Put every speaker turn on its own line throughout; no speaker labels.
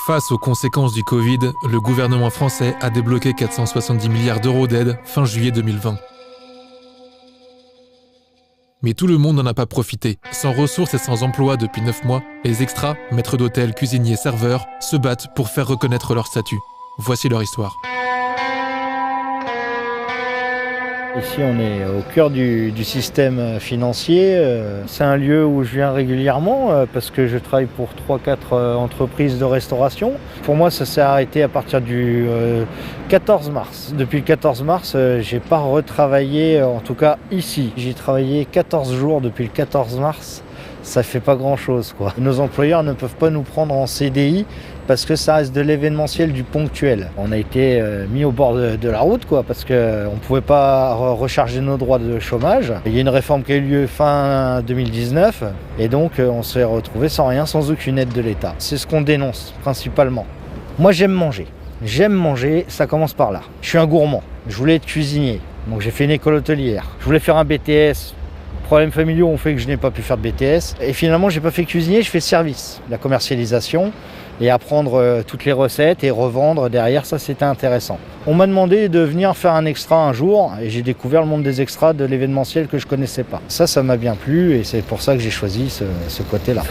Face aux conséquences du Covid, le gouvernement français a débloqué 470 milliards d'euros d'aide fin juillet 2020. Mais tout le monde n'en a pas profité. Sans ressources et sans emploi depuis 9 mois, les extras, maîtres d'hôtel, cuisiniers, serveurs, se battent pour faire reconnaître leur statut. Voici leur histoire.
Ici, on est au cœur du système financier. C'est un lieu où je viens régulièrement parce que je travaille pour 3-4 entreprises de restauration. Pour moi, ça s'est arrêté à partir du 14 mars. Depuis le 14 mars, je n'ai pas retravaillé, en tout cas ici. J'ai travaillé 14 jours depuis le 14 mars. Ça fait pas grand-chose, quoi. Nos employeurs ne peuvent pas nous prendre en CDI parce que ça reste de l'événementiel, du ponctuel. On a été mis au bord de la route, quoi, parce qu'on ne pouvait pas recharger nos droits de chômage. Il y a une réforme qui a eu lieu fin 2019 et donc on s'est retrouvé sans rien, sans aucune aide de l'État. C'est ce qu'on dénonce principalement. Moi, j'aime manger. J'aime manger, ça commence par là. Je suis un gourmand. Je voulais être cuisinier, donc j'ai fait une école hôtelière. Je voulais faire un BTS. Problèmes familiaux ont fait que je n'ai pas pu faire de BTS. Et finalement, j'ai pas fait cuisinier, je fais service, la commercialisation et apprendre toutes les recettes et revendre derrière, ça c'était intéressant. On m'a demandé de venir faire un extra un jour et j'ai découvert le monde des extras de l'événementiel que je connaissais pas. Ça m'a bien plu et c'est pour ça que j'ai choisi ce côté-là.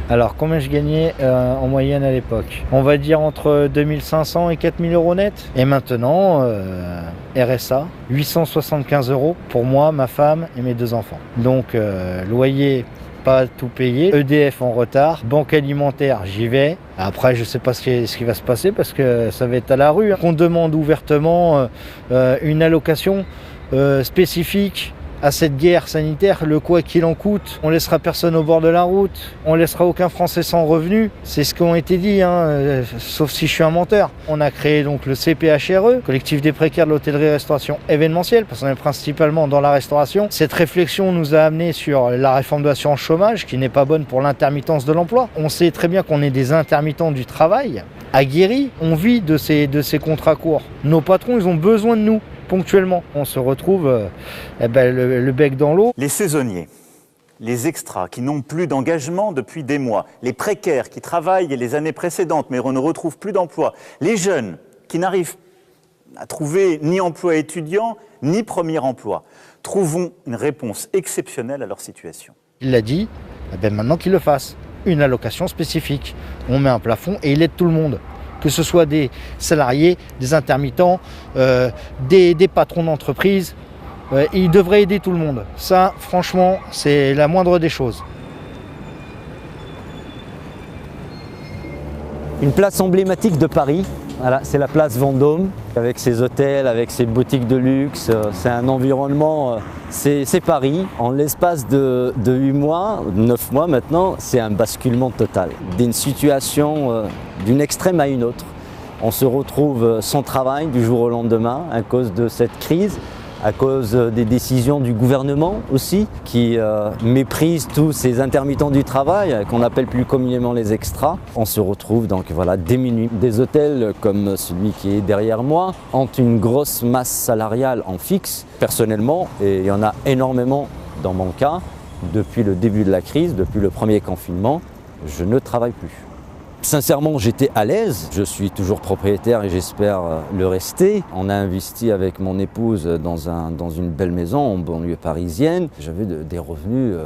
Alors, combien je gagnais en moyenne à l'époque? On va dire entre 2500 et 4000 euros net. Et maintenant, RSA, 875 euros pour moi, ma femme et mes 2 enfants. Donc, loyer, pas tout payé, EDF en retard, banque alimentaire, j'y vais. Après, je ne sais pas ce qui va se passer parce que ça va être à la rue. On demande ouvertement une allocation spécifique à cette guerre sanitaire, le quoi qu'il en coûte. On laissera personne au bord de la route, on laissera aucun Français sans revenu. C'est ce qui a été dit, sauf si je suis un menteur. On a créé donc le CPHRE, collectif des précaires de l'hôtellerie-restauration événementielle, parce qu'on est principalement dans la restauration. Cette réflexion nous a amené sur la réforme de l'assurance chômage, qui n'est pas bonne pour l'intermittence de l'emploi. On sait très bien qu'on est des intermittents du travail, aguerris. On vit de ces contrats courts. Nos patrons, ils ont besoin de nous. Ponctuellement, on se retrouve le bec dans l'eau.
Les saisonniers, les extras qui n'ont plus d'engagement depuis des mois, les précaires qui travaillent les années précédentes mais ne retrouvent plus d'emploi, les jeunes qui n'arrivent à trouver ni emploi étudiant ni premier emploi. Trouvons une réponse exceptionnelle à leur situation.
Il l'a dit, maintenant qu'il le fasse. Une allocation spécifique. On met un plafond et il aide tout le monde. Que ce soit des salariés, des intermittents, des patrons d'entreprise, il devrait aider tout le monde. Ça, franchement, c'est la moindre des choses.
Une place emblématique de Paris, voilà, c'est la place Vendôme, avec ses hôtels, avec ses boutiques de luxe. C'est un environnement, c'est Paris. En l'espace de 8 mois, 9 mois maintenant, c'est un basculement total. D'une situation d'une extrême à une autre. On se retrouve sans travail du jour au lendemain à cause de cette crise, à cause des décisions du gouvernement aussi, qui méprisent tous ces intermittents du travail, qu'on appelle plus communément les extras. On se retrouve donc voilà, démunis. Des hôtels comme celui qui est derrière moi ont une grosse masse salariale en fixe. Personnellement, et il y en a énormément dans mon cas, depuis le début de la crise, depuis le premier confinement, je ne travaille plus. Sincèrement, j'étais à l'aise. Je suis toujours propriétaire et j'espère le rester. On a investi avec mon épouse dans une belle maison en banlieue parisienne. J'avais des revenus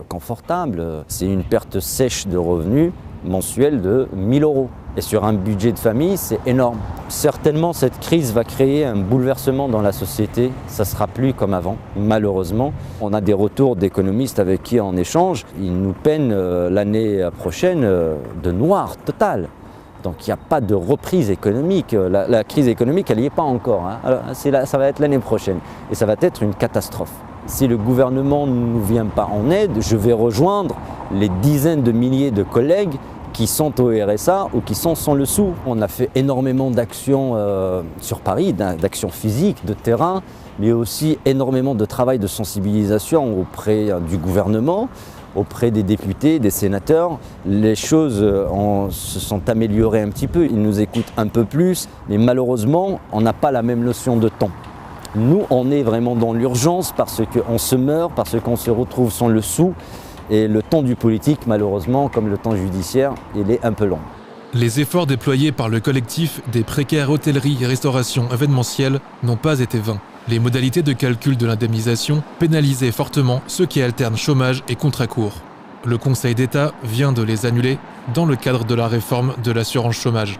confortables. C'est une perte sèche de revenus mensuelle de 1 000 euros. Et sur un budget de famille, c'est énorme. Certainement, cette crise va créer un bouleversement dans la société. Ça ne sera plus comme avant, malheureusement. On a des retours d'économistes avec qui on échange. Ils nous peinent l'année prochaine de noir total. Donc il n'y a pas de reprise économique. La crise économique, elle n'y est pas encore. Alors, ça va être l'année prochaine. Et ça va être une catastrophe. Si le gouvernement ne nous vient pas en aide, je vais rejoindre les dizaines de milliers de collègues qui sont au RSA ou qui sont sans le sou. On a fait énormément d'actions sur Paris, d'actions physiques, de terrain, mais aussi énormément de travail de sensibilisation auprès du gouvernement, auprès des députés, des sénateurs. Les choses se sont améliorées un petit peu, ils nous écoutent un peu plus, mais malheureusement, on n'a pas la même notion de temps. Nous, on est vraiment dans l'urgence parce qu'on se meurt, parce qu'on se retrouve sans le sou. Et le temps du politique, malheureusement, comme le temps judiciaire, il est un peu long.
Les efforts déployés par le collectif des précaires hôtellerie et restauration événementielle n'ont pas été vains. Les modalités de calcul de l'indemnisation pénalisaient fortement ceux qui alternent chômage et contrat court. Le Conseil d'État vient de les annuler dans le cadre de la réforme de l'assurance chômage.